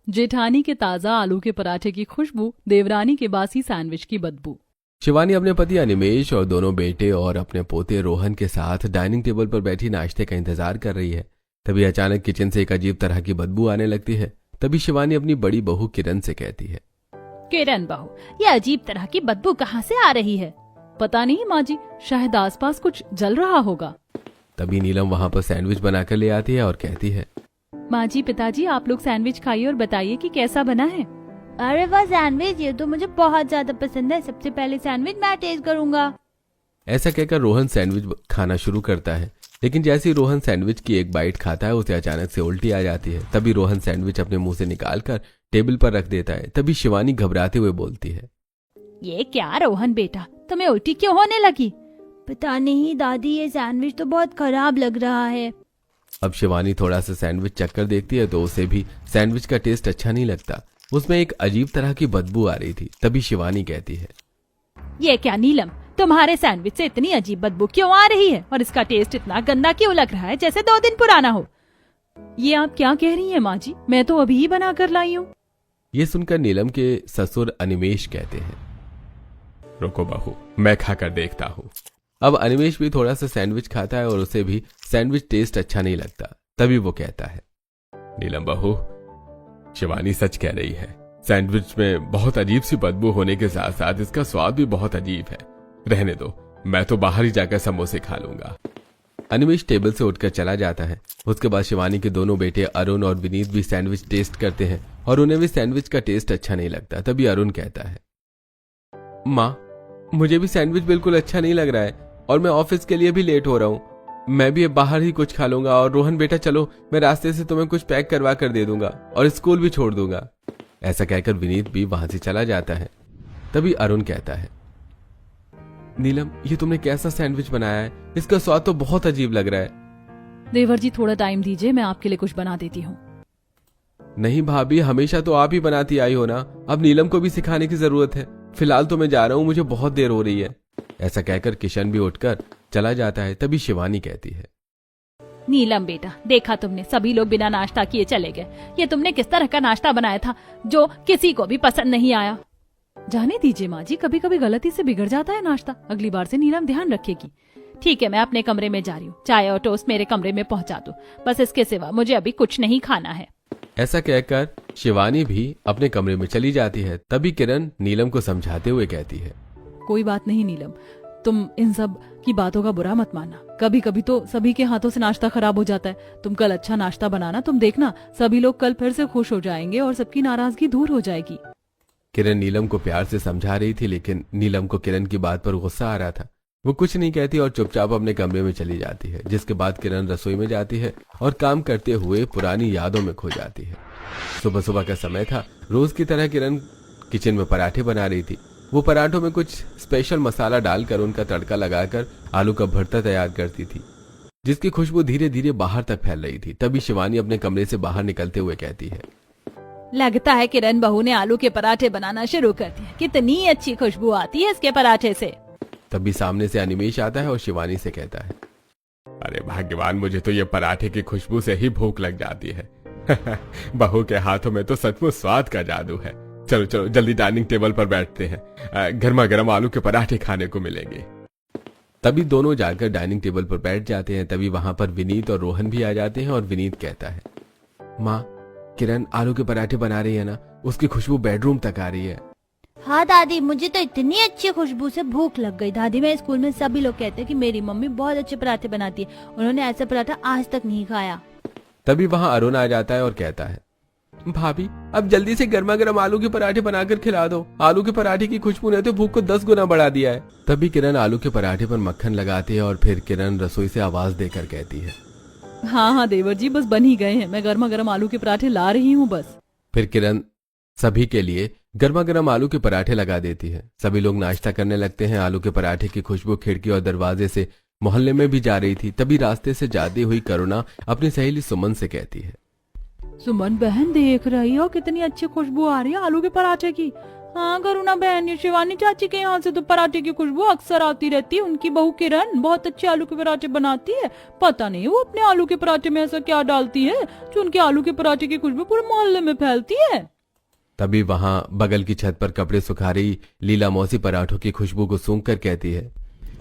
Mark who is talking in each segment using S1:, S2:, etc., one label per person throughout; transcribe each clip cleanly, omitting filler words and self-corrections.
S1: जेठानी के ताजा आलू के पराठे की खुशबू, देवरानी के बासी सैंडविच की बदबू।
S2: शिवानी अपने पति अनिमेश और दोनों बेटे और अपने पोते रोहन के साथ डाइनिंग टेबल पर बैठी नाश्ते का इंतजार कर रही है। तभी अचानक किचन से एक अजीब तरह की बदबू आने लगती है। तभी शिवानी अपनी बड़ी बहू किरण से कहती है,
S1: किरण बहू, ये अजीब तरह की बदबू कहाँ से आ रही है? पता नहीं माँ जी, शायद आसपास कुछ जल रहा होगा।
S2: तभी नीलम वहाँ पर सैंडविच बनाकर ले आती है और कहती है,
S1: माँ जी, पिताजी, आप लोग सैंडविच खाइए और बताइए कि कैसा बना है।
S3: अरे वाह सैंडविच, ये तो मुझे बहुत ज्यादा पसंद है। सबसे पहले सैंडविच मैं टेस्ट करूंगा।
S2: ऐसा कहकर रोहन सैंडविच खाना शुरू करता है। लेकिन जैसे ही रोहन सैंडविच की एक बाइट खाता है उसे अचानक से उल्टी आ जाती है। तभी रोहन सैंडविच अपने मुंह से निकालकर टेबल पर रख देता है। तभी शिवानी घबराते हुए बोलती है,
S1: ये क्या रोहन बेटा, तुम्हें उल्टी क्यों होने लगी?
S3: पता नहीं दादी, ये सैंडविच तो बहुत खराब लग रहा है।
S2: अब शिवानी थोड़ा सा सैंडविच चखकर देखती है तो उसे भी सैंडविच का टेस्ट अच्छा नहीं लगता। उसमें एक अजीब तरह की बदबू आ रही थी। तभी शिवानी कहती है,
S1: ये क्या नीलम, तुम्हारे सैंडविच से इतनी अजीब बदबू क्यों आ रही है और इसका टेस्ट इतना गंदा क्यों लग रहा है, जैसे 2 दिन पुराना हो? ये आप क्या कह रही हैं माँ जी? मैं तो अभी ही बना कर लाई हूँ।
S2: ये सुनकर नीलम के ससुर अनिमेश कहते हैं, रुको बहू, मैं खाकर देखता हूँ। अब अनिमेश भी थोड़ा सा सैंडविच खाता है और उसे भी सैंडविच टेस्ट अच्छा नहीं लगता। तभी वो कहता है, नीलम बहू, शिवानी सच कह रही है। सैंडविच में बहुत अजीब सी बदबू होने के साथ साथ इसका स्वाद भी बहुत अजीब है। रहने दो, मैं तो बाहर ही जाकर समोसे खा लूंगा। अनिमेश टेबल से उठकर चला जाता है। उसके बाद शिवानी के दोनों बेटे अरुण और विनीत भी सैंडविच टेस्ट करते हैं और उन्हें भी सैंडविच का टेस्ट अच्छा नहीं लगता। तभी अरुण कहता है, माँ, मुझे भी सैंडविच बिल्कुल अच्छा नहीं लग रहा है और मैं ऑफिस के लिए भी लेट हो रहा हूँ। मैं भी बाहर ही कुछ खा लूंगा। और रोहन बेटा, चलो, मैं रास्ते से तुम्हें कुछ पैक करवा कर दे दूंगा और स्कूल भी छोड़ दूंगा। ऐसा कहकर विनीत भी वहां से चला जाता है। तभी अरुण कहता है, नीलम, ये तुमने कैसा सैंडविच बनाया है? इसका स्वाद तो बहुत अजीब लग रहा है।
S1: देवर जी, थोड़ा टाइम दीजिए, मैं आपके लिए कुछ बना देती हूँ।
S2: नहीं भाभी, हमेशा तो आप ही बनाती आई हो ना। अब नीलम को भी सिखाने की जरूरत है। फिलहाल तो मैं जा रहा हूँ, मुझे बहुत देर हो रही है। ऐसा कहकर किशन भी उठकर चला जाता है। तभी शिवानी कहती है,
S1: नीलम बेटा, देखा तुमने, सभी लोग बिना नाश्ता किए चले गए। ये तुमने किस तरह का नाश्ता बनाया था जो किसी को भी पसंद नहीं आया? जाने दीजिए माँ जी, कभी कभी गलती से बिगड़ जाता है नाश्ता। अगली बार से नीलम ध्यान रखेगी। ठीक है, मैं अपने कमरे में जा रही हूँ। चाय और टोस्ट मेरे कमरे में पहुँचा दो, बस इसके सिवा मुझे अभी कुछ नहीं खाना है।
S2: ऐसा कहकर शिवानी भी अपने कमरे में चली जाती है। तभी किरण नीलम को समझाते हुए कहती है,
S1: कोई बात नहीं नीलम, तुम इन सब की बातों का बुरा मत मानना। कभी कभी तो सभी के हाथों से नाश्ता खराब हो जाता है। तुम कल अच्छा नाश्ता बनाना, तुम देखना सभी लोग कल फिर से खुश हो जाएंगे और सबकी नाराजगी दूर हो जाएगी।
S2: किरण नीलम को प्यार से समझा रही थी, लेकिन नीलम को किरण की बात पर गुस्सा आ रहा था। वो कुछ नहीं कहती और चुपचाप अपने कमरे में चली जाती है। जिसके बाद किरण रसोई में जाती है और काम करते हुए पुरानी यादों में खो जाती है। सुबह सुबह का समय था। रोज की तरह किरण किचन में पराठे बना रही थी। वो पराठों में कुछ स्पेशल मसाला डालकर उनका तड़का लगाकर आलू का भरता तैयार करती थी, जिसकी खुशबू धीरे धीरे बाहर तक फैल रही थी। तभी शिवानी अपने कमरे से बाहर निकलते हुए कहती है,
S1: लगता है किरण बहू ने आलू के पराठे बनाना शुरू कर दिया। कितनी अच्छी खुशबू आती है इसके पराठे से।
S2: तभी सामने से अनिमेश आता है और शिवानी से कहता है, अरे भगवान, मुझे तो ये पराठे की खुशबू से ही भूख लग जाती है। बहू के हाथों में तो सचमुच स्वाद का जादू है। चलो चलो, जल्दी डाइनिंग टेबल पर बैठते हैं, गर्मा गर्म आलू के पराठे खाने को मिलेंगे। तभी दोनों जाकर डाइनिंग टेबल पर बैठ जाते हैं। तभी वहां पर विनीत और रोहन भी आ जाते हैं और विनीत कहता है, माँ, किरण आलू के पराठे बना रही है ना, उसकी खुशबू बेडरूम तक आ रही है।
S3: हाँ दादी, मुझे तो इतनी अच्छी खुशबू से भूख लग गई। दादी, मैं स्कूल में सभी लोग कहते हैं कि मेरी मम्मी बहुत अच्छे पराठे बनाती है। उन्होंने ऐसा पराठा आज तक नहीं खाया।
S2: तभी वहां अरुण आ जाता है और कहता है, भाभी, अब जल्दी से गर्मा गर्म आलू के पराठे बनाकर खिला दो। आलू के पराठे की खुशबू ने तो भूख को 10 गुना बढ़ा दिया है। तभी किरण आलू के पराठे पर मक्खन लगाती है और फिर किरण रसोई से आवाज देकर कहती है,
S1: हाँ हाँ देवर जी, बस बन ही गए हैं। मैं गर्मा गर्म आलू के पराठे ला रही हूँ बस।
S2: फिर किरण सभी के लिए गर्मा गर्म आलू के पराठे लगा देती है। सभी लोग नाश्ता करने लगते हैं। आलू के पराठे की खुशबू खिड़की और दरवाजे से मोहल्ले में भी जा रही थी। तभी रास्ते से जाती हुई करुणा अपनी सहेली सुमन से कहती है,
S1: सुमन बहन, देख रही हो कितनी अच्छी खुशबू आ रही है आलू के पराठे की। हाँ करुणा बहन, ये शिवानी चाची के यहाँ से तो पराठे की खुशबू अक्सर आती रहती है। उनकी बहू किरण बहुत अच्छे आलू के पराठे बनाती है। पता नहीं वो अपने आलू के पराठे में ऐसा क्या डालती है जो उनके आलू के पराठे की खुशबू पूरे मोहल्ले में फैलती है।
S2: तभी वहां बगल की छत पर कपड़े सुखा रही लीला मौसी पराठों की खुशबू को सूंघ कर कहती है,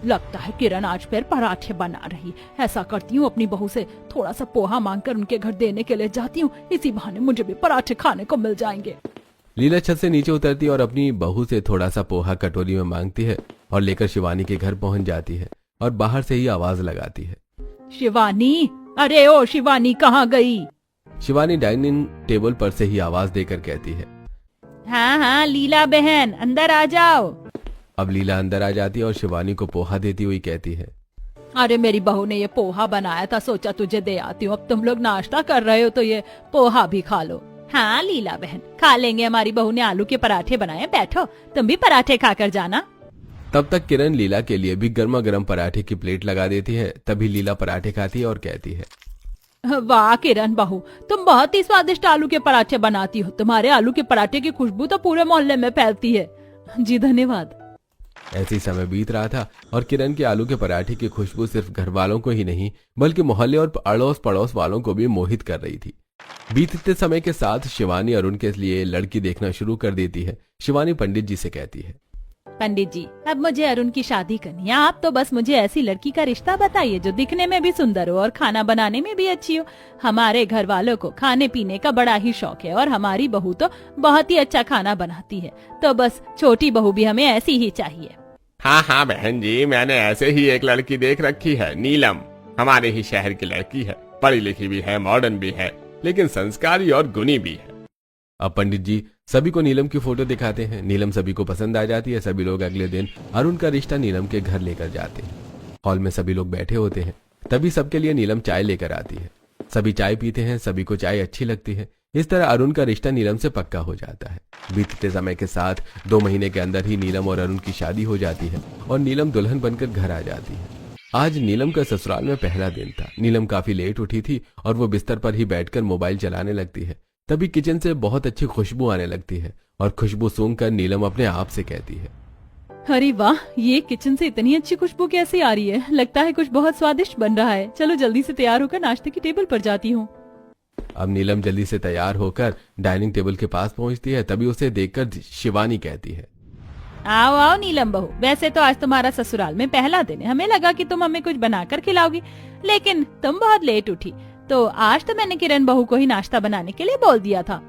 S1: लगता है किरण आज फिर पराठे बना रही। ऐसा करती हूँ, अपनी बहू से थोड़ा सा पोहा मांगकर उनके घर देने के लिए जाती हूँ। इसी बहाने मुझे भी पराठे खाने को मिल जाएंगे।
S2: लीला छत से नीचे उतरती और अपनी बहू से थोड़ा सा पोहा कटोरी में मांगती है और लेकर शिवानी के घर पहुंच जाती है और बाहर से ही आवाज लगाती है,
S1: शिवानी, अरे ओ शिवानी कहाँ गई?
S2: शिवानी डाइनिंग टेबल पर से ही आवाज देकर कहती है,
S1: हाँ हाँ लीला बहन, अंदर आ जाओ।
S2: अब लीला अंदर आ जाती है और शिवानी को पोहा देती हुई कहती है,
S1: अरे मेरी बहू ने ये पोहा बनाया था, सोचा तुझे दे आती हूँ। अब तुम लोग नाश्ता कर रहे हो तो ये पोहा भी खा लो। हाँ लीला बहन, खा लेंगे। हमारी बहू ने आलू के पराठे बनाए, बैठो तुम भी पराठे खाकर जाना।
S2: तब तक किरण लीला के लिए भी गर्मा गर्म पराठे की प्लेट लगा देती है। तभी लीला पराठे खाती है और कहती है,
S1: वाह किरण बहू, तुम बहुत ही स्वादिष्ट आलू के पराठे बनाती हो। तुम्हारे आलू के पराठे की खुशबू तो पूरे मोहल्ले में फैलती है। जी धन्यवाद।
S2: ऐसी समय बीत रहा था और किरण के आलू के पराठे की खुशबू सिर्फ घर वालों को ही नहीं बल्कि मोहल्ले और अड़ोस पड़ोस वालों को भी मोहित कर रही थी। बीतते समय के साथ शिवानी अरुण के लिए लड़की देखना शुरू कर देती है। शिवानी पंडित जी से कहती है,
S1: पंडित जी, अब मुझे अरुण की शादी करनी है। आप तो बस मुझे ऐसी लड़की का रिश्ता बताइए जो दिखने में भी सुंदर हो और खाना बनाने में भी अच्छी हो। हमारे घर वालों को खाने पीने का बड़ा ही शौक है और हमारी बहू तो बहुत ही अच्छा खाना बनाती है। तो बस छोटी बहू भी हमें ऐसी ही चाहिए।
S4: हाँ हाँ बहन जी, मैंने ऐसे ही एक लड़की देख रखी है, नीलम। हमारे ही शहर की लड़की है, पढ़ी लिखी भी है, मॉडर्न भी है, लेकिन संस्कारी और गुणी भी है।
S2: अब पंडित जी सभी को नीलम की फोटो दिखाते हैं। नीलम सभी को पसंद आ जाती है। सभी लोग अगले दिन अरुण का रिश्ता नीलम के घर लेकर जाते हैं। हॉल में सभी लोग बैठे होते हैं। तभी सबके लिए नीलम चाय लेकर आती है। सभी चाय पीते हैं। सभी को चाय अच्छी लगती है। इस तरह अरुण का रिश्ता नीलम से पक्का हो जाता है। बीतते समय के साथ 2 महीने के अंदर ही नीलम और अरुण की शादी हो जाती है और नीलम दुल्हन बनकर घर आ जाती है। आज नीलम का ससुराल में पहला दिन था। नीलम काफी लेट उठी थी और वो बिस्तर पर ही बैठकर मोबाइल चलाने लगती है। तभी किचन से बहुत अच्छी खुशबू आने लगती है और खुशबू सूंघकर नीलम अपने आप से कहती है,
S1: अरे वाह, ये किचन से इतनी अच्छी खुशबू कैसे आ रही है? लगता है कुछ बहुत स्वादिष्ट बन रहा है। चलो जल्दी से तैयार होकर नाश्ते की टेबल पर जाती हूँ।
S2: अब नीलम जल्दी से तैयार होकर डाइनिंग टेबल के पास पहुंचती है। तभी उसे देखकर शिवानी कहती है,
S1: आओ आओ नीलम बहू, वैसे तो आज तुम्हारा ससुराल में पहला दिन है। हमें लगा कि तुम हमें कुछ बनाकर खिलाओगी, लेकिन तुम बहुत लेट उठी, तो आज तो मैंने किरण बहू को ही नाश्ता बनाने के लिए बोल दिया था।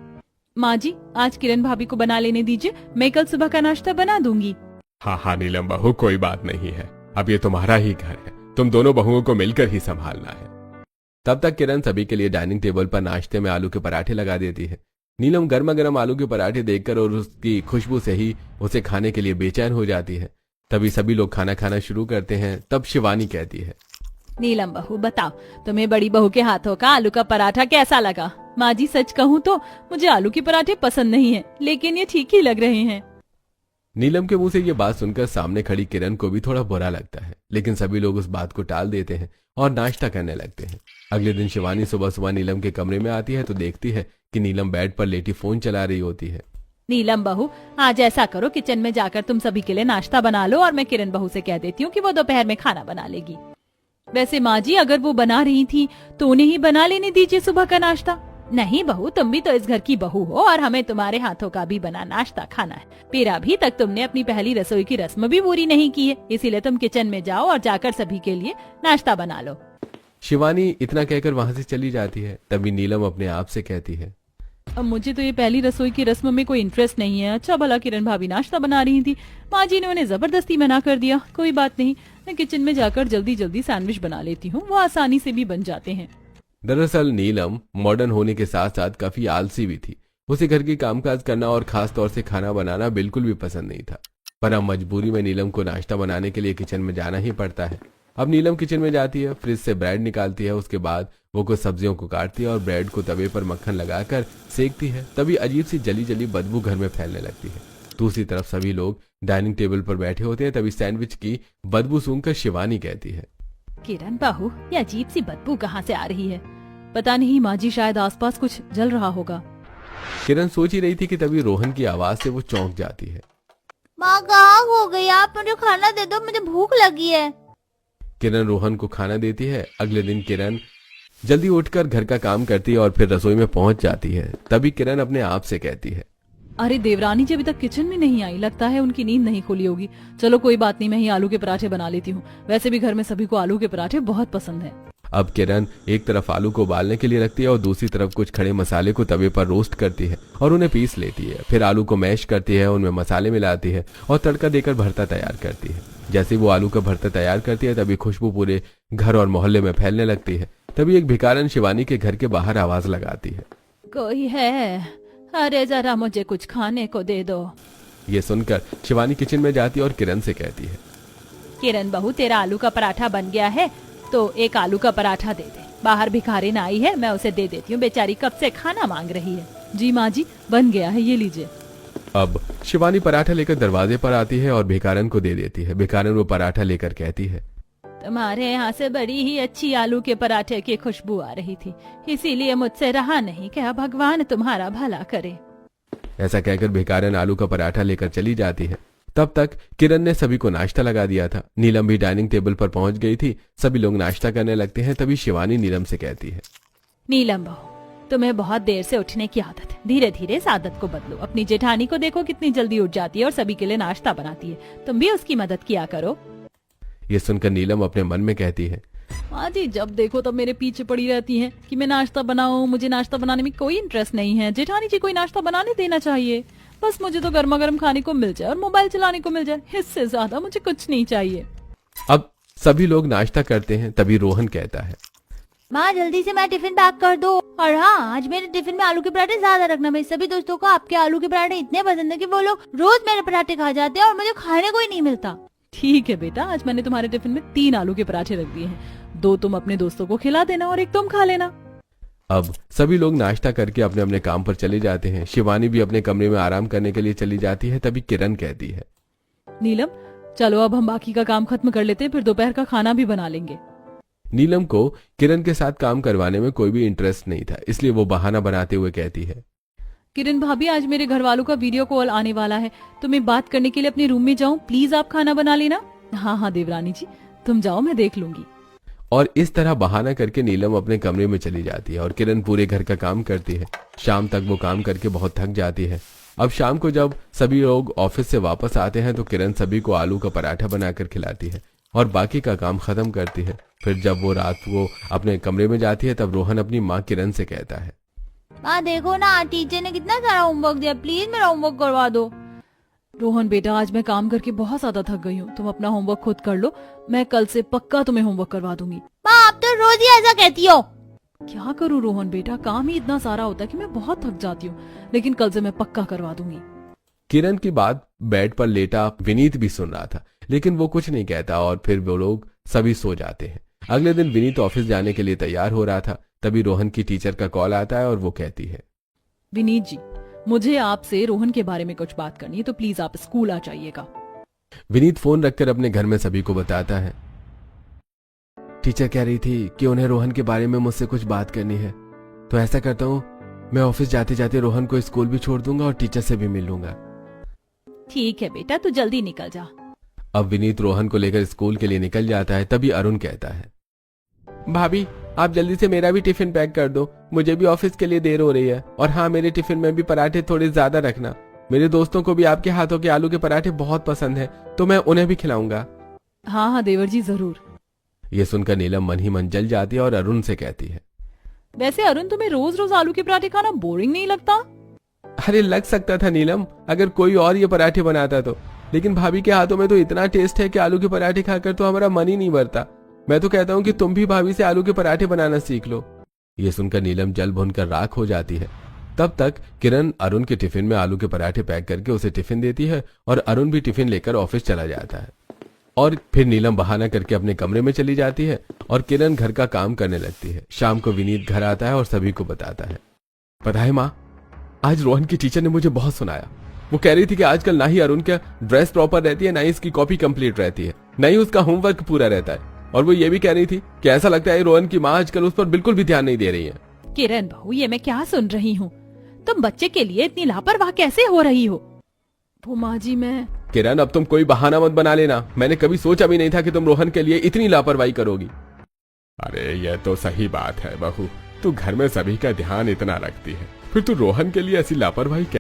S1: माँ जी, आज किरण भाभी को बना लेने दीजिए, मैं कल सुबह का नाश्ता बना दूंगी।
S4: हाँ हाँ नीलम बहू, कोई बात नहीं है, अब ये तुम्हारा ही घर है, तुम दोनों बहुओं को मिलकर ही संभालना है।
S2: तब तक किरण सभी के लिए डाइनिंग टेबल पर नाश्ते में आलू के पराठे लगा देती है। नीलम गर्मा गर्म आलू के पराठे देखकर और उसकी खुशबू से ही उसे खाने के लिए बेचैन हो जाती है। तभी सभी लोग खाना खाना शुरू करते हैं। तब शिवानी कहती है,
S1: नीलम बहू बताओ, तुम्हें बड़ी बहू के हाथों का आलू का पराठा कैसा लगा? माँ जी सच कहूँ तो मुझे आलू के पराठे पसंद नहीं है, लेकिन ये ठीक ही लग रहे हैं।
S2: नीलम के मुंह से ये बात सुनकर सामने खड़ी किरण को भी थोड़ा बुरा लगता है, लेकिन सभी लोग उस बात को टाल देते हैं और नाश्ता करने लगते हैं। अगले दिन शिवानी सुबह सुबह नीलम के कमरे में आती है तो देखती है कि नीलम बेड पर लेटी फोन चला रही होती है।
S1: नीलम बहू, आज ऐसा करो, किचन में जाकर तुम सभी के लिए नाश्ता बना लो और मैं किरण बहू से कह देती हूँ कि वो दोपहर में खाना बना लेगी। वैसे माँ जी, अगर वो बना रही थी तो उन्हें ही बना लेने दीजिए सुबह का नाश्ता। नहीं बहू, तुम भी तो इस घर की बहू हो और हमें तुम्हारे हाथों का भी बना नाश्ता खाना है। फिर अभी तक तुमने अपनी पहली रसोई की रस्म भी पूरी नहीं की है, इसीलिए तुम किचन में जाओ और जाकर सभी के लिए नाश्ता बना लो।
S2: शिवानी इतना कहकर वहां से चली जाती है। तभी नीलम अपने आप से कहती है,
S1: अब मुझे तो ये पहली रसोई की रस्म में कोई इंटरेस्ट नहीं है। अच्छा भला किरण भाभी नाश्ता बना रही थी, माँ जी ने उन्हें जबरदस्ती मना कर दिया। कोई बात नहीं, मैं किचन में जाकर जल्दी जल्दी सैंडविच बना लेती हूँ, वो आसानी से भी बन जाते हैं।
S2: दरअसल नीलम मॉडर्न होने के साथ साथ काफी आलसी भी थी। उसे घर की कामकाज करना और खास तौर से खाना बनाना बिल्कुल भी पसंद नहीं था। पर अब मजबूरी में नीलम को नाश्ता बनाने के लिए किचन में जाना ही पड़ता है। अब नीलम किचन में जाती है, फ्रिज से ब्रेड निकालती है, उसके बाद वो कुछ सब्जियों को काटती है और ब्रेड को तवे पर मक्खन लगाकर सेकती है। तभी अजीब सी जली जली बदबू घर में फैलने लगती है। दूसरी तरफ सभी लोग डाइनिंग टेबल पर बैठे होते हैं। तभी सैंडविच की बदबू सूंघकर शिवानी कहती है,
S1: किरण बहू, ये अजीब सी बदबू कहाँ से आ रही है? पता नहीं माँ जी, शायद आसपास कुछ जल रहा होगा।
S2: किरण सोच ही रही थी कि तभी रोहन की आवाज से वो चौंक जाती है।
S3: माँ कहाँ हो गई आप? मुझे खाना दे दो, मुझे भूख लगी है।
S2: किरण रोहन को खाना देती है। अगले दिन किरण जल्दी उठकर घर का काम करती है और फिर रसोई में पहुंच जाती है। तभी किरण अपने आप से कहती है,
S1: अरे देवरानी जी अभी तक किचन में नहीं आई, लगता है उनकी नींद नहीं खुली होगी। चलो कोई बात नहीं, मैं ही आलू के पराठे बना लेती हूँ। वैसे भी घर में सभी को आलू के पराठे बहुत पसंद है।
S2: अब किरण एक तरफ आलू को उबालने के लिए रखती है और दूसरी तरफ कुछ खड़े मसाले को तवे पर रोस्ट करती है और उन्हें पीस लेती है। फिर आलू को मैश करती है, उनमें मसाले मिलाती है और तड़का देकर भरता तैयार करती है। जैसे वो आलू का भरता तैयार करती है तभी खुशबू पूरे घर और मोहल्ले में फैलने लगती है। तभी एक भिखारन शिवानी के घर के बाहर आवाज लगाती है,
S1: कोई है? अरे जरा मुझे कुछ खाने को दे दो।
S2: ये सुनकर शिवानी किचन में जाती है और किरण से कहती है,
S1: किरण बहू, तेरा आलू का पराठा बन गया है तो एक आलू का पराठा दे दे। बाहर भिखारिन आई है, मैं उसे दे देती हूँ, बेचारी कब से खाना मांग रही है। जी माँ जी, बन गया है, ये लीजिए।
S2: अब शिवानी पराठा लेकर दरवाजे पर आती है और भिखारन को दे देती है। भिखारन वो पराठा लेकर कहती है,
S1: तुम्हारे यहाँ से बड़ी ही अच्छी आलू के पराठे की खुशबू आ रही थी, इसीलिए मुझसे रहा नहीं। क्या भगवान तुम्हारा भला करे।
S2: ऐसा कहकर भिखारन आलू का पराठा लेकर चली जाती है। तब तक किरण ने सभी को नाश्ता लगा दिया था। नीलम भी डाइनिंग टेबल पर पहुंच गई थी। सभी लोग नाश्ता करने लगते हैं। तभी शिवानी नीलम से कहती है,
S1: नीलम बहू, तुम्हें बहुत देर से उठने की आदत है, धीरे धीरे इस आदत को बदलो। अपनी जेठानी को देखो कितनी जल्दी उठ जाती है और सभी के लिए नाश्ता बनाती है, तुम भी उसकी मदद किया करो।
S2: ये सुनकर नीलम अपने मन में कहती है,
S1: माँ जी, जब देखो तब मेरे पीछे पड़ी रहती हैं कि मैं नाश्ता बनाऊं। मुझे नाश्ता बनाने में कोई इंटरेस्ट नहीं है। जेठानी जी कोई नाश्ता बनाने देना चाहिए। बस मुझे तो गर्मा गर्म खाने को मिल जाए और मोबाइल चलाने को मिल जाए, इससे ज्यादा मुझे कुछ नहीं चाहिए।
S2: अब सभी लोग नाश्ता करते हैं। तभी रोहन कहता है,
S3: माँ जल्दी से मैं टिफिन पैक कर दो। और हाँ, आज मेरे टिफिन में आलू के पराठे ज्यादा रखना। मेरे सभी दोस्तों को आपके आलू के पराठे इतने पसंद है कि वो लोग रोज मेरे पराठे खा जाते हैं और मुझे खाने को ही नहीं मिलता।
S1: ठीक है बेटा, आज मैंने तुम्हारे टिफिन में 3 आलू के पराठे रख दिए हैं। 2 तुम अपने दोस्तों को खिला देना और 1 तुम खा लेना।
S2: अब सभी लोग नाश्ता करके अपने अपने काम पर चले जाते हैं। शिवानी भी अपने कमरे में आराम करने के लिए चली जाती है। तभी किरण कहती है,
S1: नीलम, चलो अब हम बाकी का काम खत्म कर लेते हैं, फिर दोपहर का खाना भी बना लेंगे।
S2: नीलम को किरण के साथ काम करवाने में कोई भी इंटरेस्ट नहीं था, इसलिए वो बहाना बनाते हुए कहती है,
S1: किरण भाभी, आज मेरे घर वालों का वीडियो कॉल आने वाला है, तो मैं बात करने के लिए अपने रूम में जाऊं? प्लीज आप खाना बना लेना। हाँ हाँ देवरानी जी, तुम जाओ, मैं देख लूंगी।
S2: और इस तरह बहाना करके नीलम अपने कमरे में चली जाती है और किरण पूरे घर का काम करती है। शाम तक वो काम करके बहुत थक जाती है। अब शाम को जब सभी लोग ऑफिस से वापस आते हैं तो किरण सभी को आलू का पराठा बनाकर खिलाती है और बाकी का काम खत्म करती है। फिर जब वो रात को अपने कमरे में जाती है तब रोहन अपनी माँ किरण से कहता है,
S3: माँ देखो ना, टीचर ने कितना सारा होमवर्क दिया, प्लीज मेरा होमवर्क करवा दो।
S1: रोहन बेटा, आज मैं काम करके बहुत ज्यादा थक गई हूँ, तुम अपना होमवर्क खुद कर लो, मैं कल से पक्का तुम्हें होमवर्क करवा दूंगी।
S3: माँ आप तो रोज ही ऐसा कहती हो।
S1: क्या करूँ रोहन बेटा, काम ही इतना सारा होता है कि मैं बहुत थक जाती हूँ, लेकिन कल से मैं पक्का करवा दूंगी।
S2: किरण की बात बेड पर लेटा विनीत भी सुन रहा था, लेकिन वो कुछ नहीं कहता और फिर वो लोग सभी सो जाते हैं। अगले दिन विनीत ऑफिस जाने के लिए तैयार हो रहा था। तभी रोहन की टीचर का कॉल आता है और वो कहती है,
S1: विनीत जी, मुझे आपसे रोहन के बारे में कुछ बात करनी है, तो प्लीज आप स्कूल आ जाइएगा।
S2: विनीत फोन रखकर अपने घर में सभी को बताता है, टीचर कह रही थी कि उन्हें रोहन के बारे में मुझसे कुछ बात करनी है, तो ऐसा करता हूँ, मैं ऑफिस जाते जाते रोहन को स्कूल भी छोड़ दूंगा और टीचर से भी मिल लूंगा।
S1: ठीक है बेटा, तू जल्दी निकल जा।
S2: अब विनीत रोहन को लेकर स्कूल के लिए निकल जाता है। तभी अरुण कहता है, भाभी आप जल्दी से मेरा भी टिफिन पैक कर दो, मुझे भी ऑफिस के लिए देर हो रही है। और हाँ, मेरे टिफिन में भी पराठे थोड़े ज्यादा रखना, मेरे दोस्तों को भी आपके हाथों के आलू के पराठे बहुत पसंद है, तो मैं उन्हें भी खिलाऊंगा।
S1: हाँ हाँ देवर जी, जरूर।
S2: ये सुनकर नीलम मन ही मन जल जाती है और अरुण से कहती है,
S1: वैसे अरुण, तुम्हें रोज रोज आलू के पराठे खाना बोरिंग नहीं लगता?
S2: अरे लग सकता था नीलम, अगर कोई और ये पराठे बनाता तो, लेकिन भाभी के हाथों में तो इतना टेस्ट है कि आलू के पराठे खाकर तो हमारा मन ही नहीं भरता। मैं तो कहता हूँ कि तुम भी भाभी से आलू के पराठे बनाना सीख लो। ये सुनकर नीलम जल भुनकर राख हो जाती है। तब तक किरण अरुण के टिफिन में आलू के पराठे पैक करके उसे टिफिन देती है और अरुण भी टिफिन लेकर ऑफिस चला जाता है। और फिर नीलम बहाना करके अपने कमरे में चली जाती है और किरण घर का काम करने लगती है। शाम को विनीत घर आता है और सभी को बताता है, पता है माँ, आज रोहन की टीचर ने मुझे बहुत सुनाया। वो कह रही थी कि आजकल ना ही अरुण का ड्रेस प्रॉपर रहती है, ना ही इसकी कॉपी कंप्लीट रहती है, ना ही उसका होमवर्क पूरा रहता है। और वो ये भी कह रही थी कि ऐसा लगता है रोहन की माँ आजकल उस पर बिल्कुल भी ध्यान नहीं दे रही है।
S1: किरण बहू, ये मैं क्या सुन रही हूँ? तुम बच्चे के लिए इतनी लापरवाह कैसे हो रही हो? वो माँ जी मैं
S2: किरण, अब तुम कोई बहाना मत बना लेना। मैंने कभी सोचा भी नहीं था कि तुम रोहन के लिए इतनी लापरवाही करोगी।
S4: अरे यह तो सही बात है बहू, तू घर में सभी का ध्यान इतना रखती है, फिर तू रोहन के लिए ऐसी लापरवाही